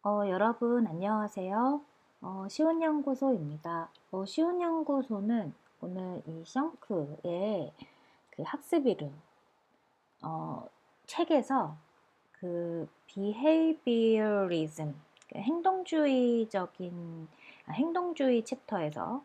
여러분 안녕하세요. 시온연구소입니다. 시온연구소는 오늘 이 션크의 그 학습이름 책에서 그 behaviorism, 행동주의 챕터에서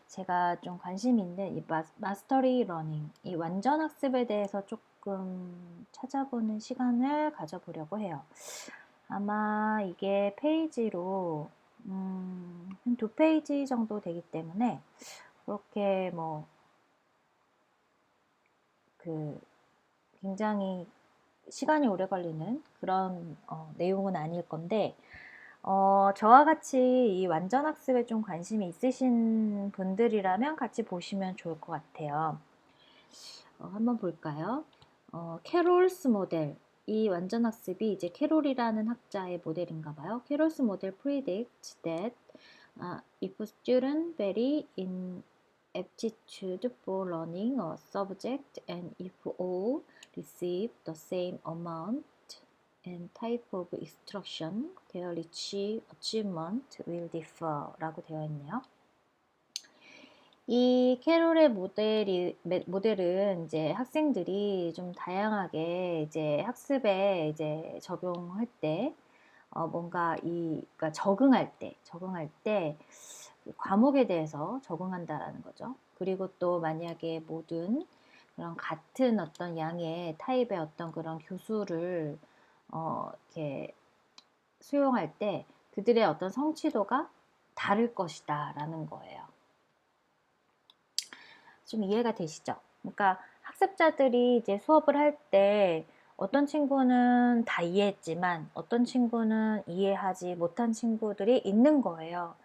제가 좀 관심 있는 이 마스터리 러닝, 이 완전 학습에 대해서 조금 찾아보는 시간을 가져보려고 해요. 아마 이게 페이지로 한 2페이지 정도 되기 때문에 그렇게 굉장히 시간이 오래 걸리는 그런 내용은 아닐 건데, 저와 같이 이 완전 학습에 좀 관심이 있으신 분들이라면 같이 보시면 좋을 것 같아요. 한번 볼까요? 캐롤스 모델. 이 완전 학습이 이제 캐롤이라는 학자의 모델인가 봐요. 캐롤스 모델 predicts that if students vary in aptitude for learning a subject and if all receive the same amount and type of instruction, their achievement will differ 라고 되어 있네요. 이 캐롤의 모델은 이제 학생들이 좀 다양하게 이제 학습에 이제 적용할 때, 그러니까 적응할 때 과목에 대해서 적응한다라는 거죠. 그리고 또 만약에 모든 그런 같은 어떤 양의 타입의 어떤 그런 교수를 이렇게 수용할 때 그들의 어떤 성취도가 다를 것이다라는 거예요. 좀 이해가 되시죠? 그러니까 학습자들이 이제 수업을 할 때 어떤 친구는 다 이해했지만 어떤 친구는 이해하지 못한 친구들이 있는 거예요.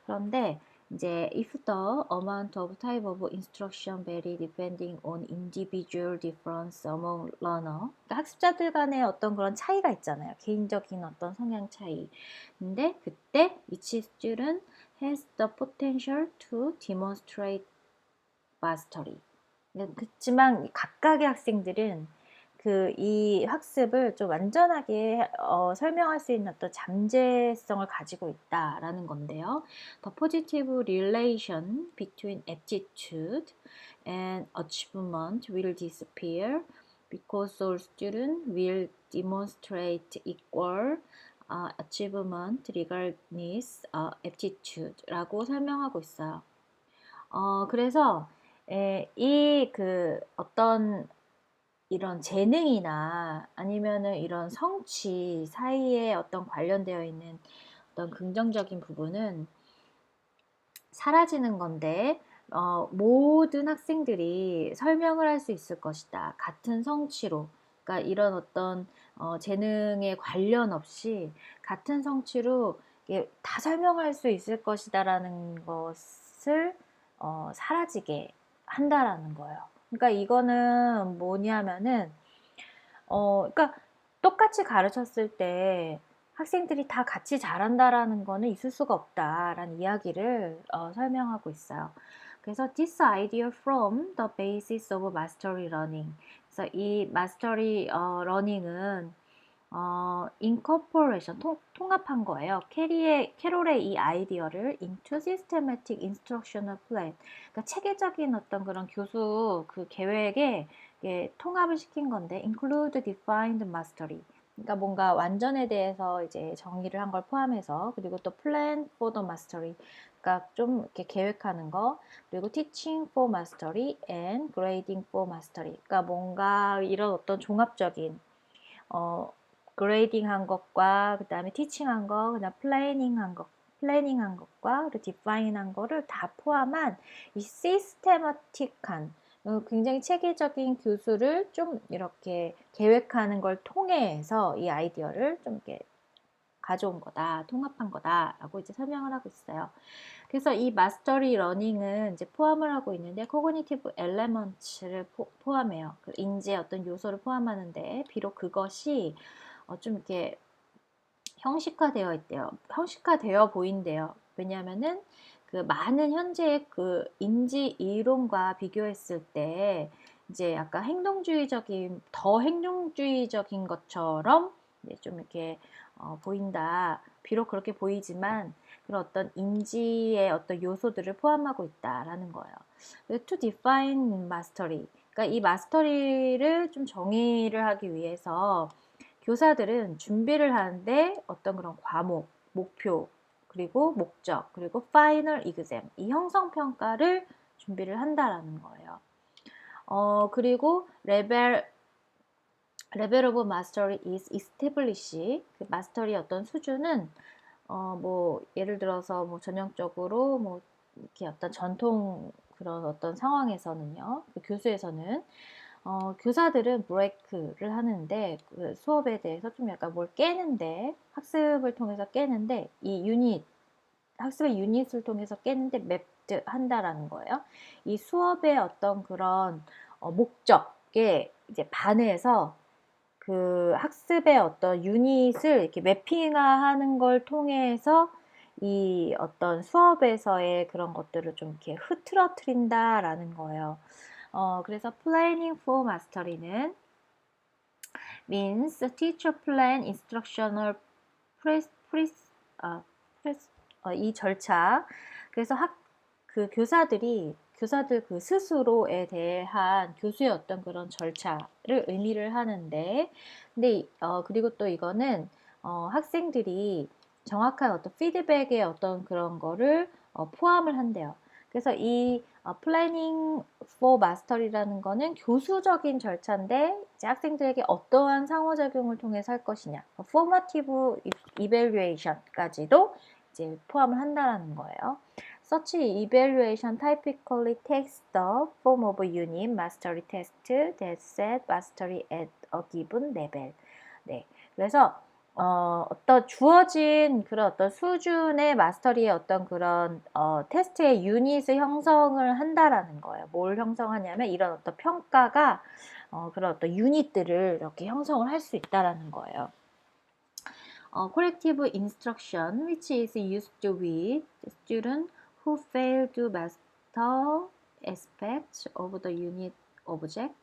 그런데 이제 if the amount of type of instruction vary depending on individual difference among learner, 그러니까 학습자들 간의 어떤 그런 차이가 있잖아요. 개인적인 어떤 성향 차이. 근데 그때 each student has the potential to demonstrate 마스터리. 그렇지만 각각의 학생들은 이 학습을 좀 완전하게 설명할 수 있는 어떤 잠재성을 가지고 있다라는 건데요. The positive relation between aptitude and achievement will disappear because all students will demonstrate equal achievement regardless aptitude라고 설명하고 있어요. 그래서 어떤 이런 재능이나 아니면은 이런 성취 사이에 어떤 관련되어 있는 어떤 긍정적인 부분은 사라지는 건데, 모든 학생들이 설명을 할 수 있을 것이다. 같은 성취로. 그러니까 이런 어떤 재능에 관련 없이 같은 성취로 다 설명할 수 있을 것이다라는 것을 사라지게 한다라는 거예요. 그러니까 이거는 뭐냐면은 그러니까 똑같이 가르쳤을 때 학생들이 다 같이 잘한다라는 거는 있을 수가 없다라는 이야기를 설명하고 있어요. 그래서 this idea from the basis of mastery learning. 그래서 이 mastery learning은 incorporation, 통합한 거예요. 캐롤의 이 아이디어를 into systematic instructional plan. 그러니까 체계적인 어떤 그런 교수 그 계획에 통합을 시킨 건데, include defined mastery. 그러니까 뭔가 완전에 대해서 이제 정의를 한 걸 포함해서, 그리고 또 plan for the mastery. 그러니까 좀 이렇게 계획하는 거, 그리고 teaching for mastery and grading for mastery. 그러니까 뭔가 이런 어떤 종합적인 그레이딩 한 것과 그 다음에 티칭 한 거, 그 다음 플래닝 한 것과 그리고 디파인 한 거를 다 포함한 이 시스테마틱한 굉장히 체계적인 교수를 좀 이렇게 계획하는 걸 통해서 이 아이디어를 좀 이렇게 가져온 거다, 통합한 거다라고 이제 설명을 하고 있어요. 그래서 이 마스터리 러닝은 이제 포함을 하고 있는데 코그니티브 엘레먼츠를 포함해요. 그 인지의 어떤 요소를 포함하는데 비록 그것이 좀 이렇게 형식화되어 있대요. 형식화되어 보인대요. 왜냐하면은 그 많은 현재의 그 인지 이론과 비교했을 때 이제 약간 더 행동주의적인 것처럼 이제 좀 이렇게 보인다. 비록 그렇게 보이지만 그런 어떤 인지의 어떤 요소들을 포함하고 있다라는 거예요. To define mastery. 그러니까 이 마스터리를 좀 정의를 하기 위해서 교사들은 준비를 하는데 어떤 그런 과목, 목표, 그리고 목적, 그리고 final exam, 이 형성평가를 준비를 한다라는 거예요. 그리고 level of mastery is established. 그 마스터리의 어떤 수준은 뭐 예를 들어서 뭐 전형적으로 뭐 이렇게 어떤 전통 그런 어떤 상황에서는요, 그 교수에서는 교사들은 브레이크를 하는데 그 수업에 대해서 좀 약간 뭘 깨는데 학습을 통해서 깨는데 이 학습의 유닛을 통해서 깨는데 맵드 한다라는 거예요. 이 수업의 어떤 그런 목적에 이제 반해서 그 학습의 어떤 유닛을 이렇게 매핑화하는 걸 통해서 이 어떤 수업에서의 그런 것들을 좀 이렇게 흐트러트린다라는 거예요. 그래서 planning for mastery는 means teacher plan instructional 이 절차. 그래서 그 교사들 그 스스로에 대한 교수의 어떤 그런 절차를 의미를 하는데, 근데 그리고 또 이거는 학생들이 정확한 어떤 피드백의 어떤 그런 거를 포함을 한대요. 그래서 이 플래닝 포 마스터리라는 거는 교수적인 절차인데 이제 학생들에게 어떠한 상호작용을 통해서 할 것이냐, 포머티브 이밸류에이션까지도 이제 포함을 한다라는 거예요. Such evaluation typically takes the form of a unit mastery test that set mastery at a given level. 네, 그래서 어떤 주어진 그런 어떤 수준의 마스터리의 어떤 그런 테스트의 유닛을 형성을 한다라는 거예요. 뭘 형성하냐면 이런 어떤 평가가 그런 어떤 유닛들을 이렇게 형성을 할 수 있다라는 거예요. Corrective instruction, which is used with student who fail to master aspects of the unit object,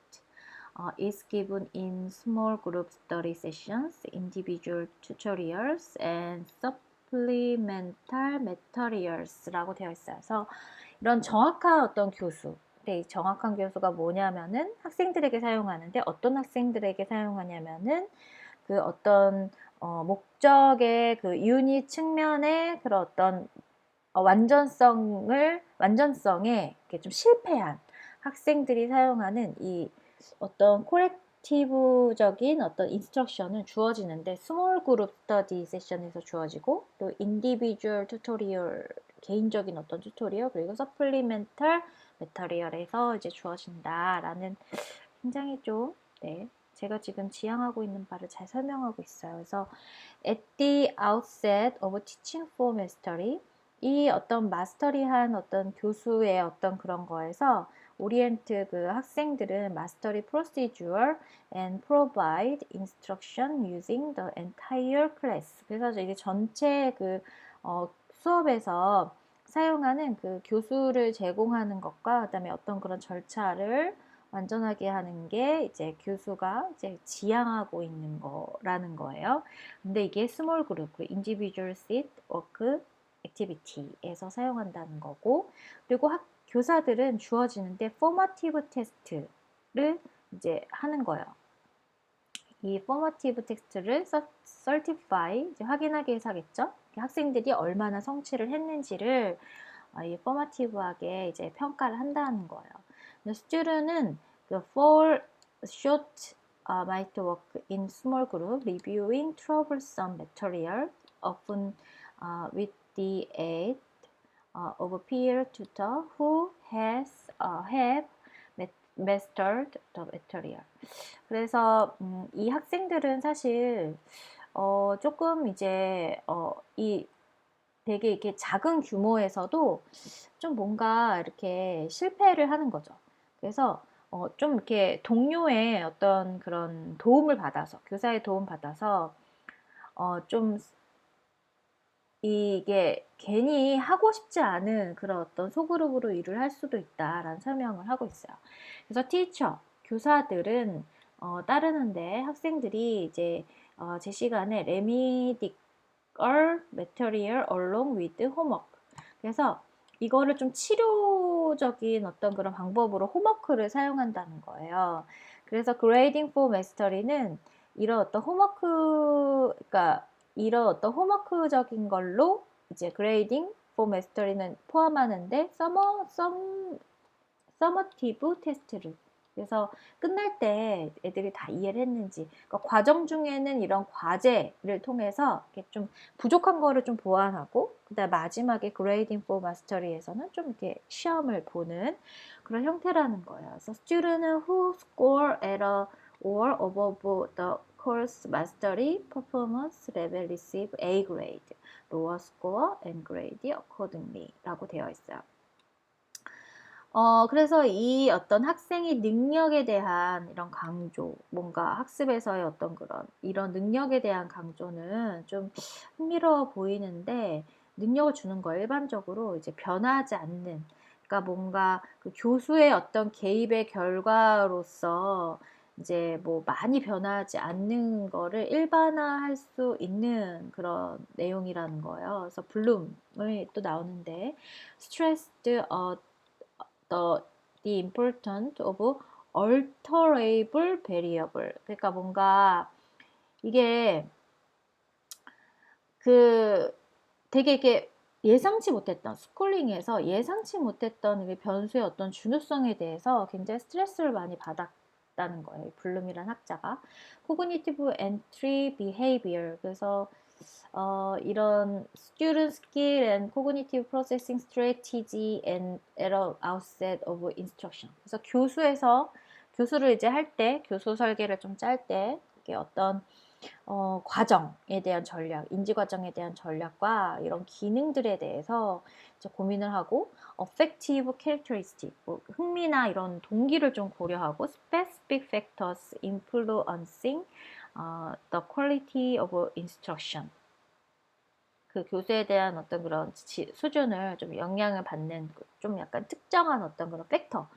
is given in small group study sessions, individual tutorials, and supplemental materials라고 되어 있어요. 그래서 이런 정확한 어떤 교수, 네, 정확한 교수가 뭐냐면은 학생들에게 사용하는데 어떤 학생들에게 사용하냐면은 그 어떤 목적의 그 유닛 측면의 그런 어떤 완전성에 이렇게 좀 실패한 학생들이 사용하는 이 어떤 코렉티브적인 어떤 인스트럭션을 주어지는데 스몰 그룹 스터디 세션에서 주어지고 또 인디비주얼 튜토리얼 개인적인 어떤 튜토리얼 그리고 서플리멘탈 메터리얼에서 이제 주어진다라는 굉장히 좀 네, 제가 지금 지향하고 있는 바를 잘 설명하고 있어요. 그래서 at the outset of teaching for mastery 이 어떤 마스터리한 어떤 교수의 어떤 그런 거에서 오리엔트 그 학생들은 마스터리 procedure and provide instruction using the entire class. 그래서 이게 전체 그 수업에서 사용하는 그 교수를 제공하는 것과 그다음에 어떤 그런 절차를 완전하게 하는 게 이제 교수가 이제 지향하고 있는 거라는 거예요. 근데 이게 스몰 그룹, 그 individual seat work 액티비티에서 사용한다는 거고, 그리고 교사들은 주어지는데 포머티브 테스트를 이제 하는 거예요. 이 포머티브 텍스트를 certify 이제 확인하기 위해서 하겠죠. 학생들이 얼마나 성취를 했는지를 이 포머티브하게 이제 평가를 한다는 거예요. student은 그 fall short might work in small group, reviewing troublesome material, often with the aid of a peer tutor who has have mastered the material. 그래서 이 학생들은 사실 조금 이제 이 되게 이렇게 작은 규모에서도 좀 뭔가 이렇게 실패를 하는 거죠. 그래서 좀 이렇게 동료의 어떤 그런 도움을 받아서 교사의 도움 받아서 좀 이게 괜히 하고 싶지 않은 그런 어떤 소그룹으로 일을 할 수도 있다라는 설명을 하고 있어요. 그래서 teacher, 교사들은 따르는데 학생들이 이제 제 시간에 remedial material along with homework. 그래서 이거를 좀 치료적인 어떤 그런 방법으로 홈워크를 사용한다는 거예요. 그래서 grading for mastery는 이런 어떤 그러니까 이런 어떤 홈워크적인 걸로 이제 grading for mastery는 포함하는데 서머티브 테스트를 그래서 끝날 때 애들이 다 이해를 했는지 그러니까 과정 중에는 이런 과제를 통해서 이렇게 좀 부족한 거를 좀 보완하고 그다음 마지막에 grading for mastery에서는 좀 이렇게 시험을 보는 그런 형태라는 거예요. 그래서 student who score at a or above the course mastery performance level receive A grade, lower score and grade accordingly 라고 되어 있어요. 그래서 이 어떤 학생의 능력에 대한 이런 강조, 뭔가 학습에서의 어떤 이런 능력에 대한 강조는 좀 흥미로워 보이는데, 능력을 주는 거 일반적으로 이제 변하지 않는, 그러니까 뭔가 그 교수의 어떤 개입의 결과로서 이제 뭐 많이 변하지 않는 거를 일반화할 수 있는 그런 내용이라는 거예요. 그래서 블룸이 또 나오는데, stressed the, the importance of alterable variable. 그러니까 뭔가 이게 그 되게 이게 예상치 못했던 스쿨링에서 예상치 못했던 변수의 어떤 중요성에 대해서 굉장히 스트레스를 많이 받았다는 거예요. 블룸이란 학자가 cognitive entry behavior. 그래서 이런 student skill and cognitive processing strategy and at the outset of instruction. 그래서 교수를 이제 할 때, 교수 설계를 좀 짤 때, 이게 어떤 과정에 대한 전략, 인지 과정에 대한 전략과 이런 기능들에 대해서 이제 고민을 하고, affective characteristic, 뭐 흥미나 이런 동기를 좀 고려하고, specific factors influencing the quality of instruction. 그 교수에 대한 어떤 그런 수준을 좀 영향을 받는 좀 약간 특정한 어떤 그런 팩터.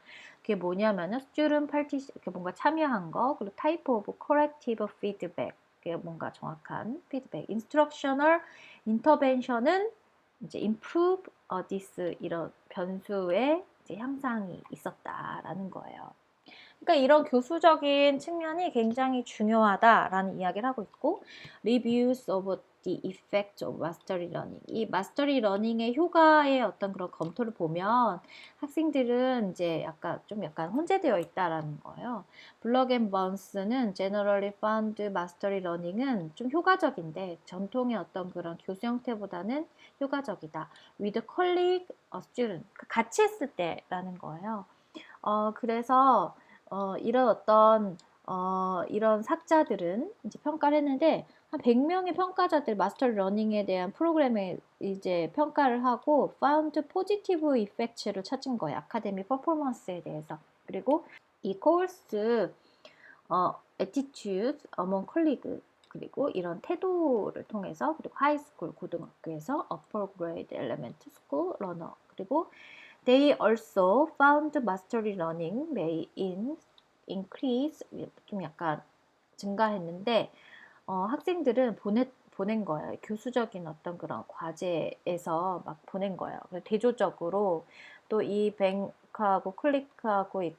그게 뭐냐면은 student participation, 이렇게 뭔가 참여한 거, 그리고 type of corrective feedback. 그게 뭔가 정확한 피드백. instructional intervention은 이제 improve this 이런 변수의 이제 향상이 있었다라는 거예요. 그러니까 이런 교수적인 측면이 굉장히 중요하다라는 이야기를 하고 있고, reviews of the effect of mastery learning. 이 mastery learning의 효과의 어떤 그런 검토를 보면 학생들은 이제 약간 혼재되어 있다라는 거예요. 블럭 앤 번스는 generally found mastery learning은 좀 효과적인데 전통의 어떤 그런 교수 형태보다는 효과적이다. with colleague, student. 같이 했을 때라는 거예요. 그래서 이런 이런 학자들은 이제 평가를 했는데, 한 100명의 평가자들 마스터 러닝에 대한 프로그램에 이제 평가를 하고, found positive effects를 찾은 거예요. 아카데미 퍼포먼스에 대해서. 그리고 이 코urse, attitude among colleague, 그리고 이런 태도를 통해서, 그리고 하이스쿨, 고등학교에서 upper grade elementary school learner, 그리고 They also found mastery learning may increase, 좀 약간 증가했는데, 학생들은 보낸 거예요. 교수적인 어떤 그런 과제에서 막 보낸 거예요. 대조적으로 또 이 뱅크하고 클링크하고 이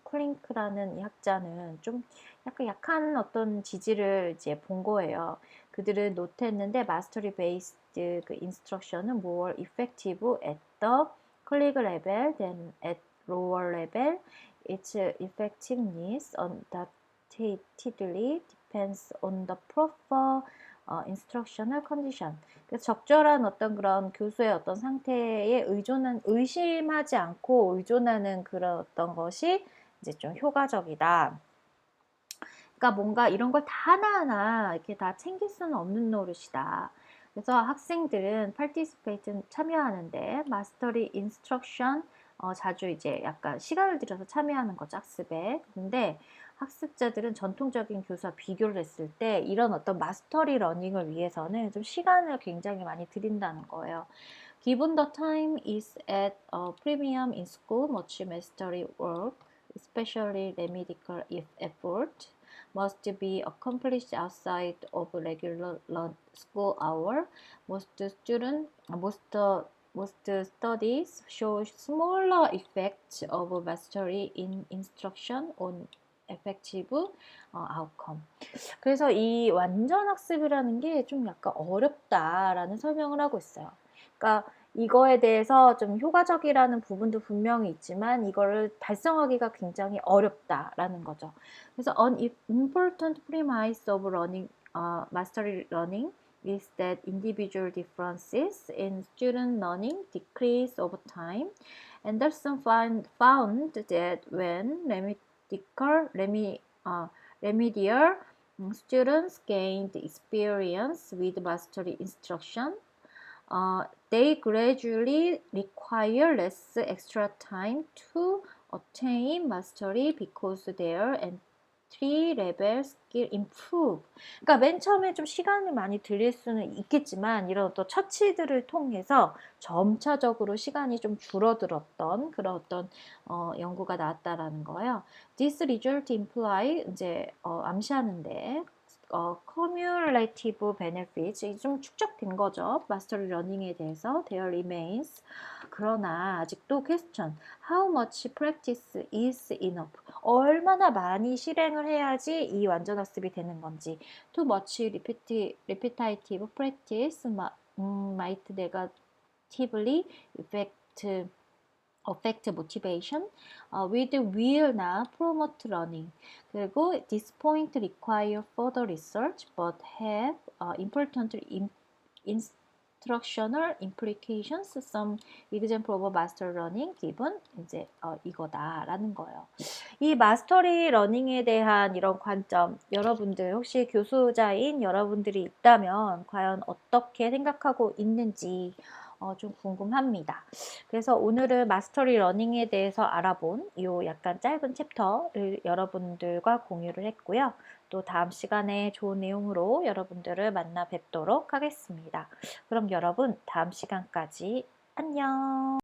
클링크라는 이 학자는 좀 약간 약한 어떤 지지를 이제 본 거예요. 그들은 노트했는데 mastery based 그 instruction은 more effective at the click level than at lower level. Its effectiveness undoubtedly depends on the proper instructional condition. 그래서 적절한 어떤 그런 교수의 어떤 상태에 의심하지 않고 의존하는 그런 어떤 것이 이제 좀 효과적이다. 그러니까 뭔가 이런 걸 다 하나하나 이렇게 다 챙길 수는 없는 노릇이다. 그래서 학생들은 participate 참여하는데 mastery instruction 자주 이제 약간 시간을 들여서 참여하는 거죠, 학습에. 근데 학습자들은 전통적인 교수와 비교를 했을 때 이런 어떤 마스터리 러닝을 위해서는 좀 시간을 굉장히 많이 들인다는 거예요. Given the time is at a premium in school, much mastery work, especially remedial effort, must be accomplished outside of regular school hour. Most studies show smaller effects of mastery in instruction on effective outcome. 그래서 이 완전 학습이라는 게 좀 약간 어렵다라는 설명을 하고 있어요. 그러니까 이거에 대해서 좀 효과적이라는 부분도 분명히 있지만 이거를 달성하기가 굉장히 어렵다라는 거죠. 그래서 an important premise of mastery learning is that individual differences in student learning decrease over time. Anderson found that when remedial students gained experience with mastery instruction, they gradually require less extra time to attain mastery because their entry level skill improve. 그러니까 맨 처음에 좀 시간을 많이 들일 수는 있겠지만 이런 어떤 처치들을 통해서 점차적으로 시간이 좀 줄어들었던 그런 어떤 연구가 나왔다라는 거예요. This result imply 이제 암시하는데 cumulative benefits 좀 축적된 거죠. 마스터리 러닝에 대해서 there remains. 그러나 아직도 question. How much practice is enough? 얼마나 많이 실행을 해야지 이 완전 학습이 되는 건지. Too much repetitive practice might negatively affect motivation, with will not promote learning. 그리고 this point require further research but have important instructional implications. Some example of master learning given 이제 이거다라는 거예요. 이 마스터리 러닝에 대한 이런 관점, 여러분들 혹시 교수자인 여러분들이 있다면 과연 어떻게 생각하고 있는지 좀 궁금합니다. 그래서 오늘은 마스터리 러닝에 대해서 알아본 이 약간 짧은 챕터를 여러분들과 공유를 했고요. 또 다음 시간에 좋은 내용으로 여러분들을 만나 뵙도록 하겠습니다. 그럼 여러분 다음 시간까지 안녕.